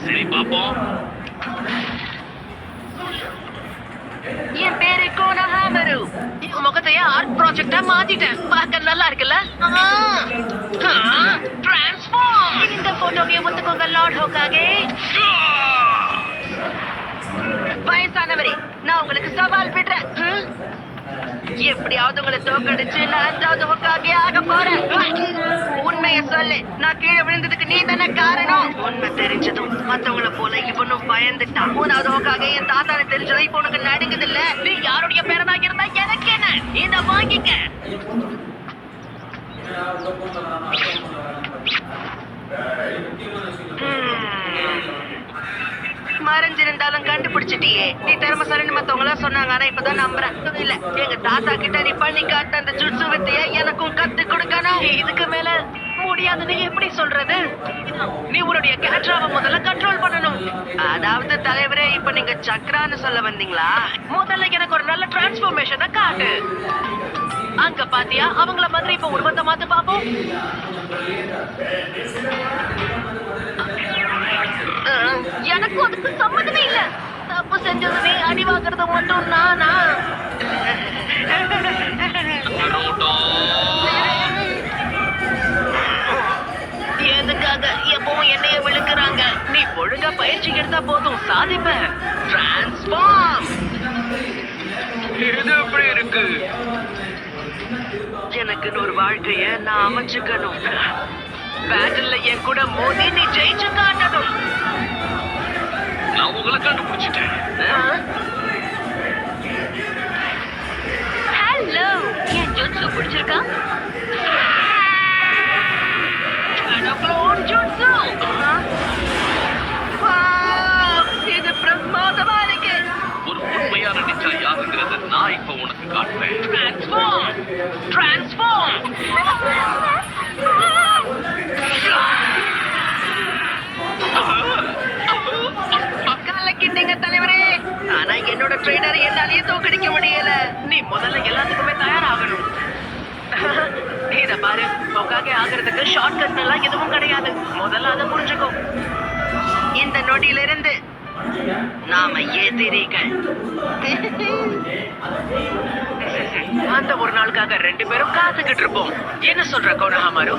சரி பாப்போம். என் பேரு கோனஹாமரு. என் முகத்தையே ஆர்ட் ப்ராஜெக்டா மாத்திட்டேன். பார்க்க நல்லா இருக்குல்ல? டிரான்ஸ்ஃபார்ம். இந்த போட்டோவை ஒத்துக்கோங்க லார்ட் ஹோகாகே. வயசானவரே, நான் உங்களுக்கு சவால் விடுறேன். எப்படியாவது உங்களை தோக்கடிச்சு நான் 5வது ஹோகாகே ஆக போறேன். உண்மைய சொல்லு, நான் கீழே விழுந்ததுக்கு நீ தானே காரணம். உண்மை தெரிஞ்சதும் மத்தவங்களை போல இவனும் பயந்துட்டான். 3வது ஹோகாகே என் தாத்தான தெரிஞ்சதும் இப்ப உனக்கு நடுங்குது இல்ல? நீ யாருடைய பேரனாக இருந்தா எனக்கு என்ன? இந்த வாங்கிக்க. மறைஞ்சிருந்தாலும் கண்டுபிடிச்சிட்டியே. நீ திறமைசாலின்னு மத்தவங்கள சொன்னாங்க, ஆனா இப்பதான் நம்புறேன். இல்ல, எங்க தாத்தா கிட்ட நீ பண்ணி காட்ட அந்த ஜுட்சு வித்தைய எனக்கும் கத்து கொடுக்கணும். இதுக்கு மேல முடியாதுன்னு எப்படி சொல்றது? நீ உன்னுடைய கேட்ராவை முதல்ல கண்ட்ரோல் பண்ணணும். அதாவது தலைவரே, இப்ப நீங்க சக்ரான்னு சொல்ல வந்தீங்களா? முதல்ல எனக்கு ஒரு நல்ல டிரான்ஸ்ஃபர்மேஷனை காட்டு. அங்க பாத்தியா, அவங்கள மாதிரி இப்ப உருவத்தை மாத்து பாப்போம். எனக்கும் அதுக்கு சம்மந்தமே இல்ல. தப்பு செஞ்சது நீ, அடி வாங்குறது மட்டும் நானா? எதுக்காக எப்பவும் என்னைய விழுக்குறாங்க? நீ ஒழுங்கா பயிற்சி எடுத்தா போதும், சாதிப்ப. டிரான்ஸ்ஃபார்ம். இது எப்படி இருக்கு? எனக்குன்னு ஒரு வாழ்க்கைய நான் அமைச்சுக்கணும். பேட்டில்ல என் கூட மோதி நீ ஜெயிச்சு காட்டணும். நான் உங்களை கண்டுபிடிச்சிட்டேன். ஹலோ, என் ஜுட்சு பிடிச்சிருக்கா? ஜுட்சு. இது பிரமாதமா இருக்கு. ஒரு உண்மையான நிச்சா யாருங்கிறது நான் இப்ப உனக்கு காட்டுறேன். டிரான்ஸ்ஃபார்ம். டிரான்ஸ்ஃபார்ம். கலக்கிட்டீங்க தலைவரே. ஆனா என்னோட ட்ரெயினர் என்னாலேயே தோக்கடிக்க முடியல. நீ முதல்ல எல்லாத்துக்குமே தயாராகணும். இத பாரு, ஹோகாகே ஆகிறதுக்கு ஷார்ட்கட் எல்லாம் எதுவும் கிடையாது. முதல்ல அதை புரிஞ்சுக்கோ. இந்த நொடியிலிருந்து நாம எதிரிகள். அந்த ஒரு நாளுக்காக 2 பேரும் காத்துக்கிட்டு இருப்போம். என்ன சொல்ற கோனஹாமரு?